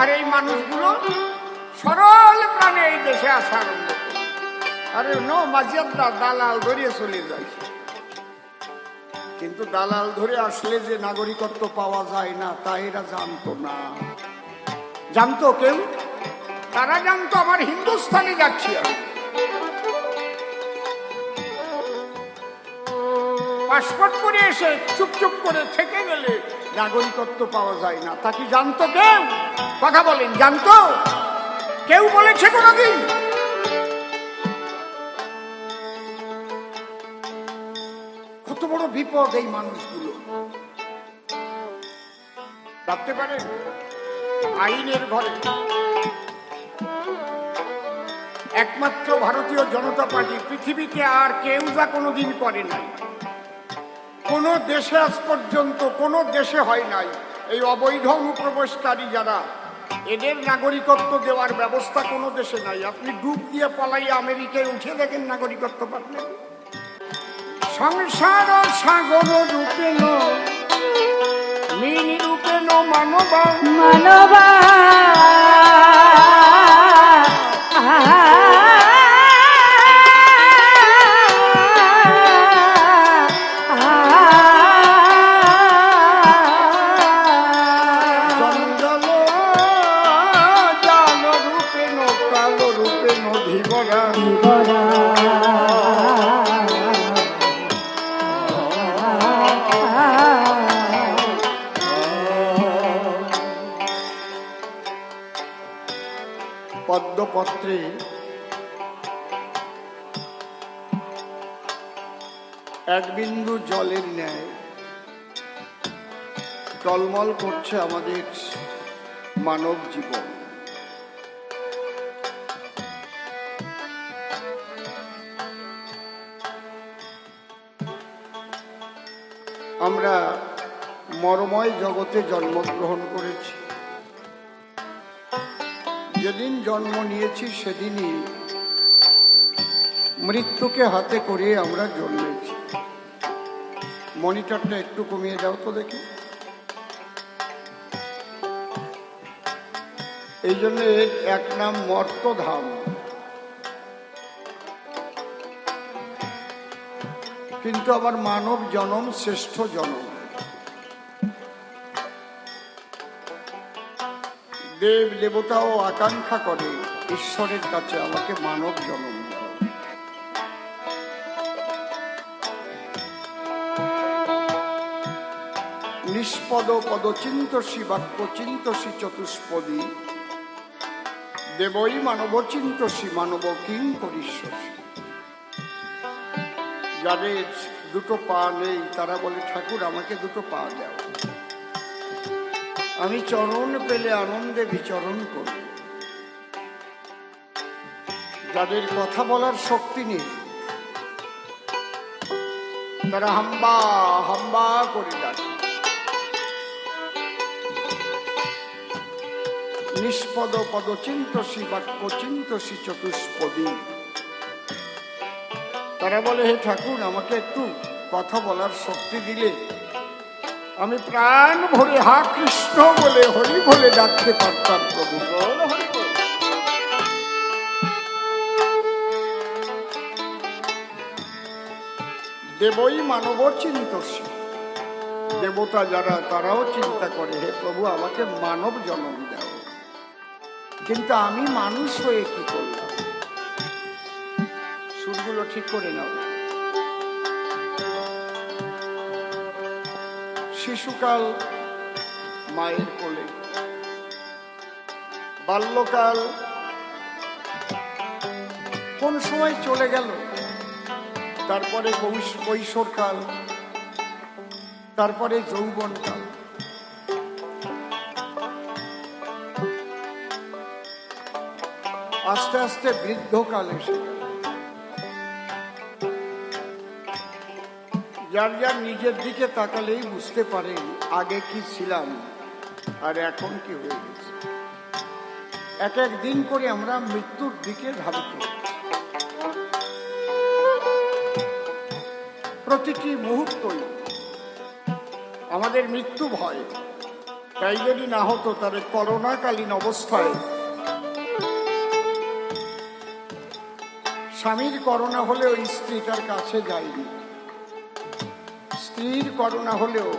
আর এই মানুষগুলো সরল প্রাণে এই দেশে আসা আরম্ভ করে। আরে নো মাঝিয়াদা দালাল ধরে চলে যায়, কিন্তু দালাল ধরে আসলে যে নাগরিকত্ব পাওয়া যায় না তা এরা জানতো না। জানতো কেউ? তারা জানতো আমার হিন্দুস্তানে যাচ্ছি আমি, পাসপোর্ট করে এসে চুপচুপ করে থেকে গেলে নাগরিকত্ব পাওয়া যায় না। তা কি জানতো কেউ? কথা বলেন, জানতো কেউ? বলেছে কোনদিন? কত বড় বিপদ এই মানুষগুলো, ভাবতে পারেন? আইনের ঘরে একমাত্র ভারতীয় জনতা পার্টি, পৃথিবীতে আর কেউ যা কোনোদিন করে নাই, কোন দেশে আজ পর্যন্ত কোন দেশে হয় নাই। এই অবৈধ অনুপ্রবেশকারী যারা, এদের নাগরিকত্ব দেওয়ার ব্যবস্থা কোনো দেশে নাই। আপনি ডুব দিয়ে পলাই আমেরিকায় উঠে দেখেন নাগরিকত্ব পাবেন। সংসার সাগর রূপেণ মিনি রূপেণ মানবা মানবা পদ্মপত্রে এক বিন্দু জলের ন্যায় টলমল করছে আমাদের মানব জীবন। আমরা মরময় জগতে জন্মগ্রহণ করেছি। যেদিন জন্ম নিয়েছি সেদিনই মৃত্যুকে হাতে করে আমরা জন্মেছি। মনিটরটা একটু কমিয়ে দাও তো দেখি। এই জন্য এক নাম মর্তধাম, কিন্তু আবার মানব জনম শ্রেষ্ঠ জনম। দেব দেবতাও আকাঙ্ক্ষা করে ঈশ্বরের কাছে আমাকে মানব জনম দাও। নিষ্পদ পদ চিন্তসী বাক্য চিন্তসী চতুষ্পদী দেবই মানব চিন্তসী মানব কিং করিষ্যসী। যাদের দুটো পা নেই তারা বলে ঠাকুর আমাকে দুটো পা দাও, আমি চরণ পেলে আনন্দে বিচরণ করব। যাদের কথা বলার শক্তি নেই তারা হাম্বা হাম্বা করে ডাকে। নিষ্পদ পদ চিন্তসী বাক্য চিন্তসী চতুষ্পদী, তারা বলে হে ঠাকুর আমাকে একটু কথা বলার শক্তি দিলে আমি প্রাণ ভরে হা কৃষ্ণ বলে হরি বলে ডাকতে পারতাম প্রভু। দেবই মানব চিন্তসী, দেবতা যারা তারাও চিন্তা করে হে প্রভু আমাকে মানব জন্ম দাও, কিন্তু আমি মানুষ হয়ে কি করলাম? সুরগুলো ঠিক করে নাও। শিশুকাল মায়ের কোলে, বাল্যকাল কোন সময় চলে গেল, তারপরে কৈশোরকাল, তারপরে যৌবনকাল। আস্তে আস্তে বৃদ্ধকাল এসে গেল। যার যার নিজের দিকে তাকালেই বুঝতে পারেন আগে কি ছিলাম আর এখন কি হয়ে গেছে। এক এক দিন করে আমরা মৃত্যুর দিকে ধাবিত। প্রতিটি মুহূর্তই আমাদের মৃত্যু ভয়। তাই যদি না হতো তাহলে করোনাকালীন অবস্থায় স্বামীর করোনা হলেও স্ত্রী তার কাছে যায়নি, স্ত্রীর করোনা হলেও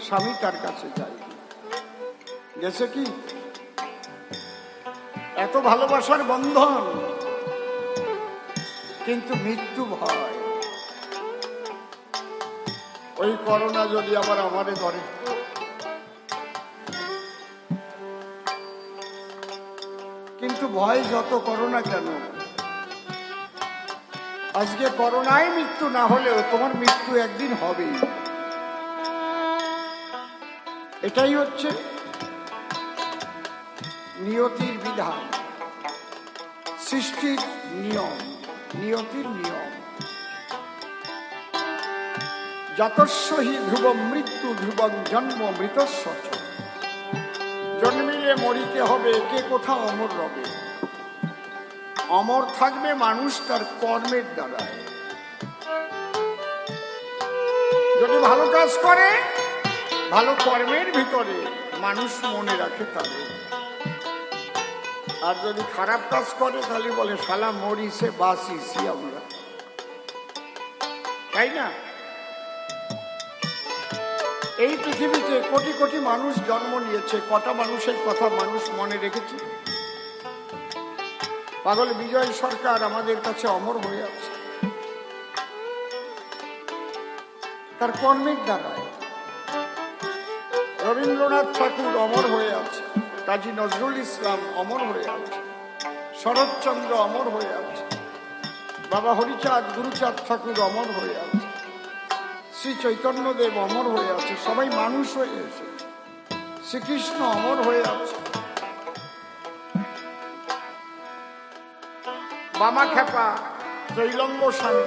স্বামী তার কাছে যায়নি। গেছে কি? এত ভালোবাসার বন্ধন, কিন্তু মৃত্যু ভয়। ওই করোনা যদি আবার আমারে ধরে, কিন্তু ভয় যত করোনা কেন, আজকে করোনায় মৃত্যু না হলেও তোমার মৃত্যু একদিন হবেই। এটাই হচ্ছে নিয়তির বিধান, সৃষ্টির নিয়ম, নিয়তির নিয়ম। জাতস্য হি ধ্রুবম মৃত্যু ধ্রুবং জন্ম মৃতস্য চ। জন্মিলে মরিতে হবে, কে কোথা অমর রবে। অমর থাকবে মানুষ তার কর্মের দ্বারা। যদি ভালো কাজ করে, ভালো কর্মের ভিতরে মানুষ মনে রাখে তাদের। আর যদি খারাপ কাজ করে তাহলে বলে শালা মরিছে বাঁচিছি আমরা, তাই না? এই পৃথিবীতে কোটি কোটি মানুষ জন্ম নিয়েছে, কটা মানুষের কথা মানুষ মনে রেখেছে? পাগল বিজয় সরকার আমাদের কাছে অমর হয়ে আছে তার কর্মের দ্বারা। রবীন্দ্রনাথ ঠাকুর অমর হয়ে আছে, কাজী নজরুল ইসলাম অমর হয়ে আছে, শরৎচন্দ্র অমর হয়ে আছে, বাবা হরিচাঁদ গুরুচাঁদ ঠাকুর অমর হয়ে আছে, শ্রী চৈতন্যদেব অমর হয়ে আছে, সবাই মানুষ হয়ে এসেছে। শ্রীকৃষ্ণ অমর হয়ে আছে, বামা খেপা, ত্রৈলঙ্গ স্বামী,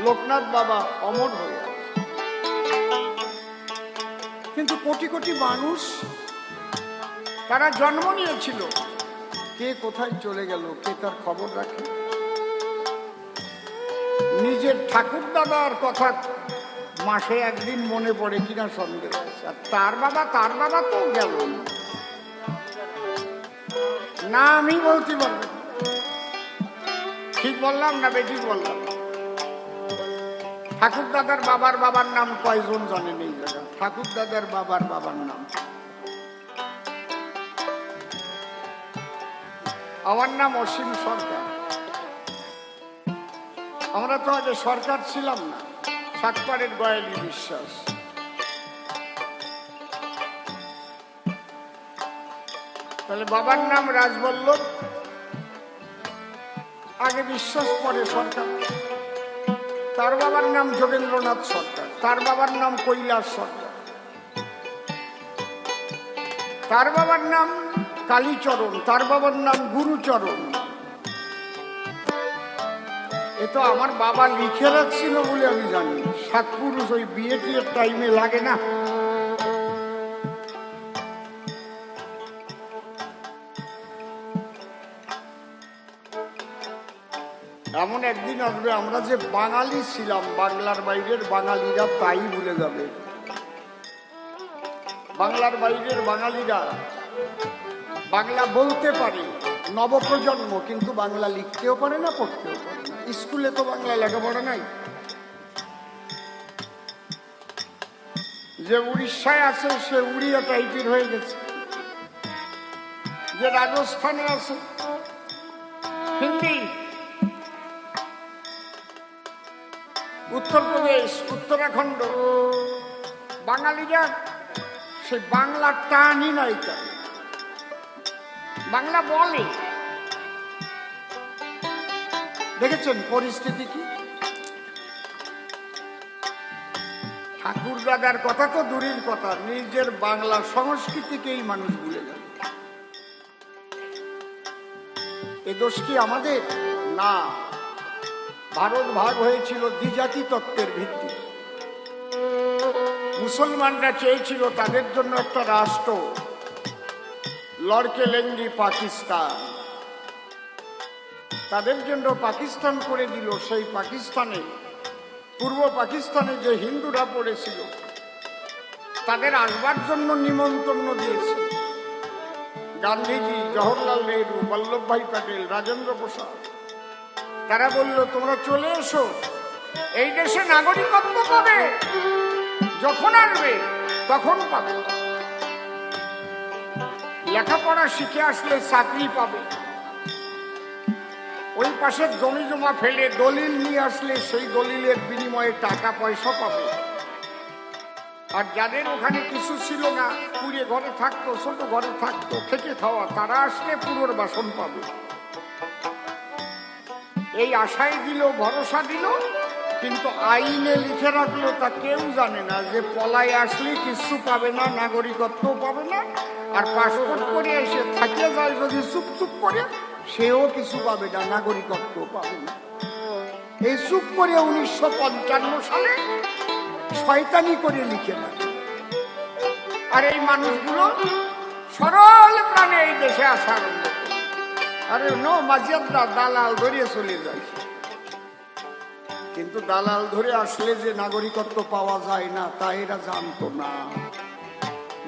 লোকনাথ বাবা অমর হয়ে আছে। কিন্তু কোটি কোটি মানুষ তারা জন্ম নিয়েছিল, কে কোথায় চলে গেল, কে তার খবর রাখে? নিজের ঠাকুর দাদার কথা মাসে একদিন মনে পড়ে কিনা সন্দেহ আছে। আর তার বাবা তো গেল না, আমি বলতে পারবো। ঠিক বললাম না বেঠিক বললাম? ঠাকুর দাদার বাবার নাম কয়জন জানেন এই জায়গা? ঠাকুর দাদার বাবার নাম, আমার নাম অসীম সরকার। আমরা তো আগে সরকার ছিলাম না, সাতপাড়ের গয়ালি বিশ্বাস। তাহলে বাবার নাম রাজবল্লভ, আগে বিশ্বাস, পরে সরকার। তার বাবার নাম যোগেন্দ্রনাথ সরকার, তার বাবার নাম কৈলাস সরকার, তার বাবার নাম কালীচরণ, তার বাবার নাম গুরুচরণ। এ তো আমার বাবা লিখে রাখছিল বলে আমি জানি। সাত পুরুষ ওই বিয়ে টিয়ের টাইমে লাগে না। এমন একদিন আসবে আমরা যে বাঙালি ছিলাম, বাংলার বাইরের বাঙালিরা তাই ভুলে যাবে। বাংলার বাইরের বাঙালিরা বাংলা বলতে পারে, নবপ্রজন্ম, কিন্তু বাংলা লিখতেও পারে না, পড়তেও পারে না। স্কুলে তো বাংলা লেখাপড়া নাই। যে উড়িষ্যায় আছে সে উড়িয়া টাইপের হয়ে গেছে, যে রাজস্থানে আছে হিন্দি, উত্তরপ্রদেশ, উত্তরাখণ্ড, বাঙালিরা সে বাংলা টানই নাই, বাংলা বলে। দেখেছেন পরিস্থিতি কি? ঠাকুর দাদার কথা তো দূরের কথা, নিজের বাংলা সংস্কৃতিকেই মানুষ ভুলে গেল। এ দোষ কি আমাদের? না। ভারত ভাগ হয়েছিল দ্বিজাতি তত্ত্বের ভিত্তিতে। মুসলমানরা চেয়েছিল তাদের জন্য একটা রাষ্ট্র, লড়কে লেঙ্গি পাকিস্তান, তাদের জন্য পাকিস্তান করে দিল। সেই পাকিস্তানে, পূর্ব পাকিস্তানে যে হিন্দুরা পড়েছিল তাদের আসবার জন্য নিমন্ত্রণ দিয়েছে। গান্ধীজি, জওহরলাল নেহরু, বল্লভভাই প্যাটেল, রাজেন্দ্র প্রসাদ, তারা বলল তোমরা চলে এসো, এই দেশে নাগরিকত্ব পাবে, যখন আসবে তখন পাবে, লেখাপড়া শিখে আসলে চাকরি পাবে, ওই পাশে জমি জমা ফেলে দলিল নিয়ে আসলে সেই দলিলের বিনিময়ে টাকা পয়সা পাবে, আর যাদের ওখানে কিছু ছিল না, কুড়ে ঘরে থাকতো, ছোট ঘরে থাকতো, খেটে খাওয়া, তারা আসলে পুনর্বাসন পাবে। এই আশায় দিল, ভরসা দিল, কিন্তু আইনে লিখে রাখলো তা কেউ জানে না যে পলায় আসলে কিছু পাবে না, নাগরিকত্ব পাবে না, আর পাসপোর্ট করে এসে থাকিয়ে যায় যদি চুপ চুপ করে, সেও কিছু পাবে না, নাগরিকত্ব পাবে না। এই চুপ করে 1955 সালে শয়তানি করে লিখে রাখে। আর এই মানুষগুলো সরল প্রাণে এই দেশে আসা আরম্ভ করে। আরে নো মাঝিয়াদা দালাল ধরিয়ে চলে যায়, কিন্তু দালাল ধরে আসলে যে নাগরিকত্ব পাওয়া যায় না তা এরা জানতো না।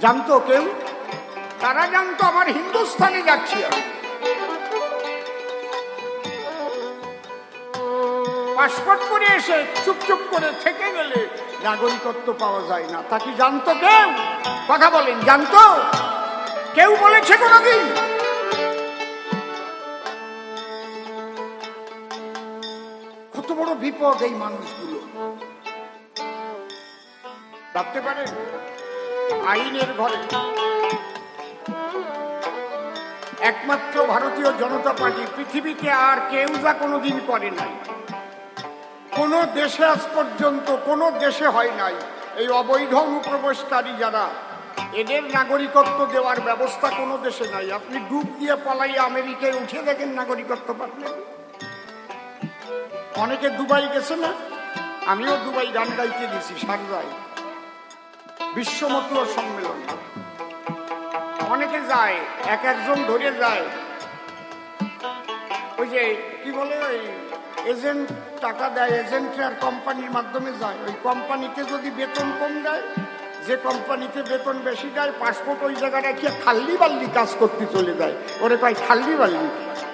জানতো কেউ? তারা জানতো আমার হিন্দুস্তানে যাচ্ছি আমি, পাসপোর্ট করে এসে চুপচুপ করে থেকে গেলে নাগরিকত্ব পাওয়া যায় না। তা কি জানতো কেউ? কথা বলেন, জানতো কেউ? বলেছে কোনদিন? কত বড় বিপদ এই মানুষগুলো, ভাবতে পারেন? আইনের ঘরে একমাত্র ভারতীয় জনতা পার্টি, পৃথিবীতে আর কেউ যা কোনোদিন করে নাই, কোন দেশে আজ পর্যন্ত কোন দেশে হয় নাই। এই অবৈধ অনুপ্রবেশকারী যারা, এদের নাগরিকত্ব দেওয়ার ব্যবস্থা কোনো দেশে নাই। আপনি ডুব দিয়ে পলাই আমেরিকায় উঠে দেখেন নাগরিকত্ব পাবেন। অনেকে দুবাই গেছে না? আমিও দুবাই গান গাইতে গেছি, শারজায় বিশ্ব মতুয়া সম্মেলন। অনেকে যায়, এক একজন ধরে যায়, ওই যে কি বলে, ওই এজেন্ট টাকা দেয়, এজেন্টে আর কোম্পানির মাধ্যমে যায়। ওই কোম্পানিতে যদি বেতন কম দেয়, যে কোম্পানিতে বেতন বেশি দেয়, পাসপোর্ট ওই জায়গায় কি খাল্লি বাল্লি কাজ করতে চলে যায়। ওরে কয় খাল্লি বাল্লি।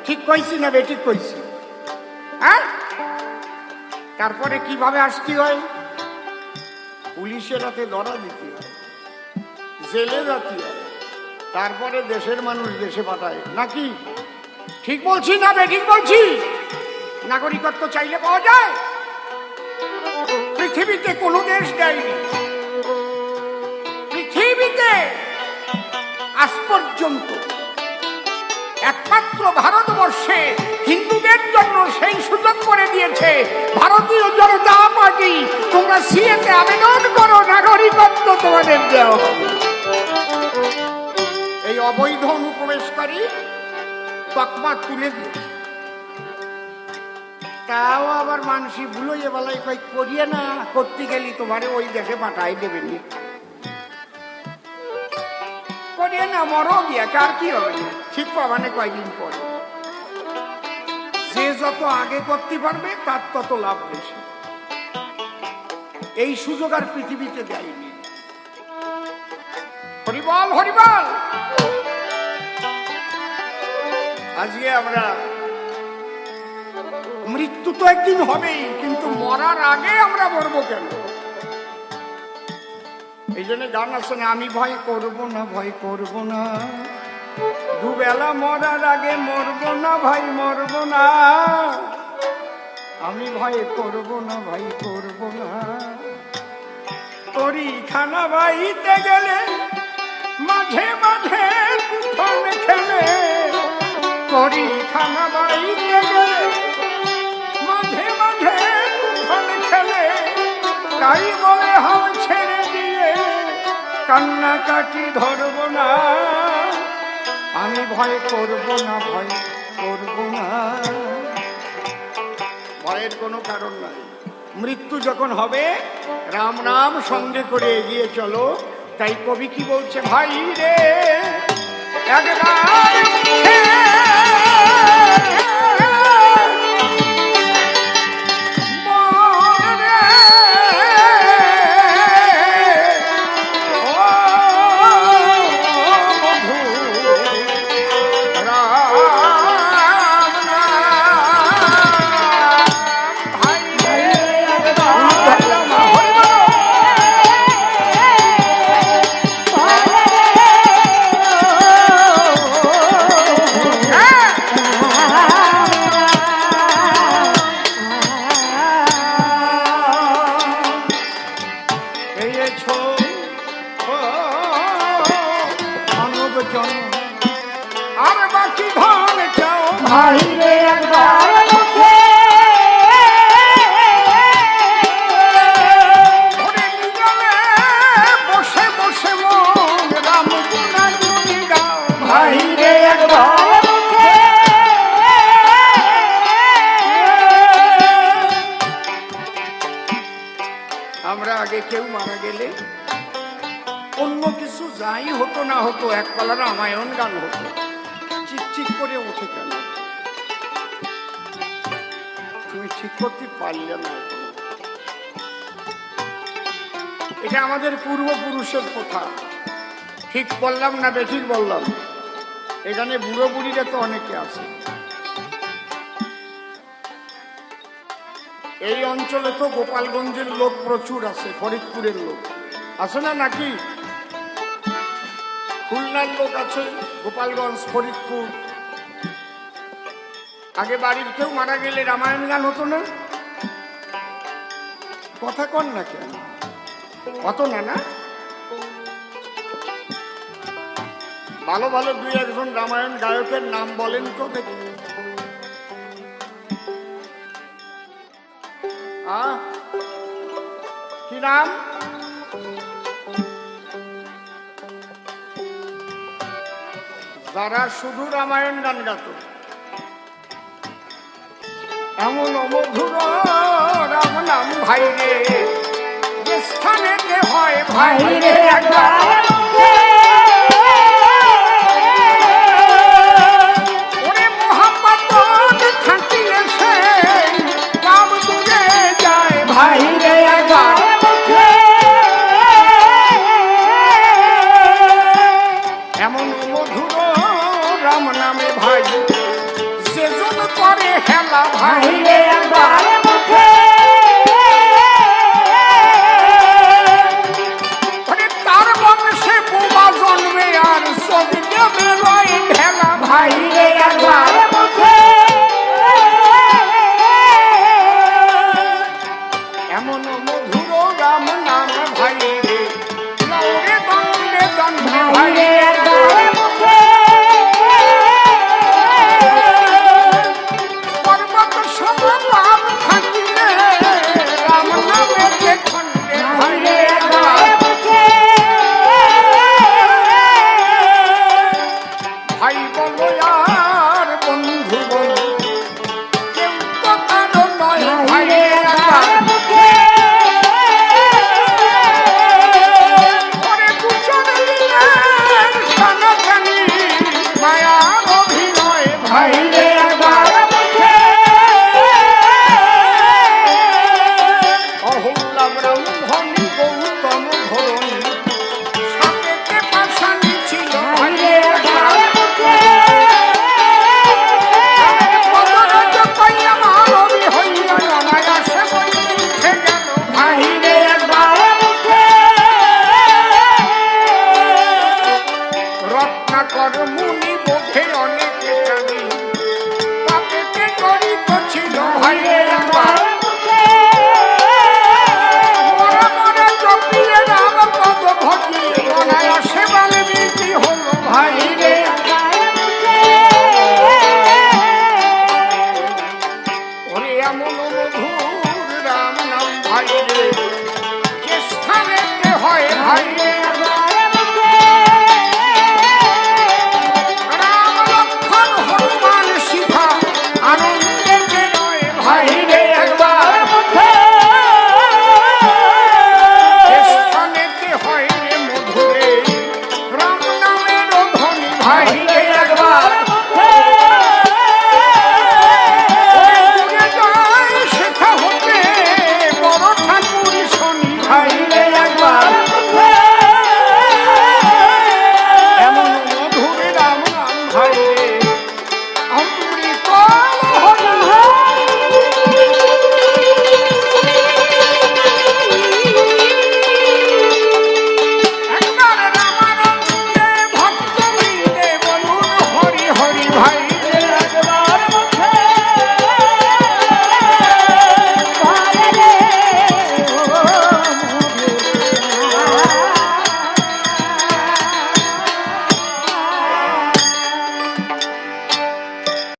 ঠিক কইছি না বেঠিক কইছি? হ্যাঁ, তারপরে কিভাবে আসতে হয়? পুলিশের হাতে ধরা দিতে হয়, জেলে যেতে হয়, তারপরে দেশের মানুষ দেশে পাঠায় নাকি? ঠিক বলছি না বেঠিক বলছি? নাগরিকত্ব চাইলে পাওয়া যায়? পৃথিবীতে কোনো দেশ দেয়নি, পৃথিবীতে আজ পর্যন্ত একমাত্র ভারতবর্ষে হিন্দুদের জন্য সেই সুযোগ করে দিয়েছে ভারতীয় জনতা পার্টি। তোমরা সিএতে আবেদন করো, নাগরিকত্ব তোমাদের দেওয়া হবে। এই অবৈধ অনুপ্রবেশকারী তকমা তুলে দিয়েছে। তাও আবার মানুষ ভুলোই বেলায় কই করিয়ে না, করতে গেলি তোমারে ওই দেশে পাঠাই দেবেন, করিয়ে না, মরো গিয়া, কার কি হবে? ঠিক পাবানে কয়দিন পরে। যে যত আগে করতে পারবে তার তত লাভ বেশি। এই সুযোগ আর পৃথিবীতে দেয়নি। হরিবল হরিবল। আজকে আমরা, মৃত্যু তো একদিন হবেই, কিন্তু মরার আগে আমরা মরবো কেন? এই জন্য গান আছে না, আমি ভয় করব না, ভয় করব না, দুবেলা মরার আগে মরব না, ভাই মরব না, আমি ভয় করব না, ভাই করব না। পরীক্ষানা বাইতে গেলে মাঝে মাঝে কুঠন খেলে, পরীক্ষানা বাইতে গেলে মাঝে মাঝে কুঠন খেলে, তাই বলে হাল ছেড়ে দিয়ে কান্নাকাটি ধরব না, আমি ভয় করব না, ভয় করব না। ভয়ের কোনো কারণ নাই। মৃত্যু যখন হবে রাম নাম সঙ্গে করে এগিয়ে চলো। তাই কবি কি বলছে, ভাই রে একবার ও কি ধন চাও ভাই রে একবার মুখে ওরে নিগলে বসে বসে মন রাম গুণাগুনি গাও ভাই রে একবার মুখে আমরা আগে কেউ মারা গেলে অন্য কিছু যাই হতো না হতো এক পালা রামায়ণ গান হতো, চিকচিক করে উঠে কেন তুমি ঠিক করতে পারলে না? এটা আমাদের পূর্বপুরুষের কথা। ঠিক বললাম না বেঠিক বললাম? এখানে বুড়ো বুড়িরা তো অনেকে আছে। এই অঞ্চলে তো গোপালগঞ্জের লোক প্রচুর আছে, ফরিদপুরের লোক আছে না নাকি? খুলনার লোক আছে, গোপালগঞ্জ, ফরিদপুর। আগে বাড়ির কেউ মারা গেলে রামায়ণ গান হতো না? কথা কন না কেন? হতো না? না, ভালো ভালো দুই একজন রামায়ণ গায়কের নাম বলেন তো দেখি। কি নাম? যারা শুধু রামায়ণ গান গাত, এমন অমধুর রাম নাম ভাই রে, যে স্থানেতে হয় ভাই রে একবার মুখে ওরে মোহাম্মদ থাকিলে সে রাম দূরে যায় ভাই রে একবার মুখে এমন মধুর রাম নামে ভাই সেজন করে হেলা ভাই ভাই রে একবার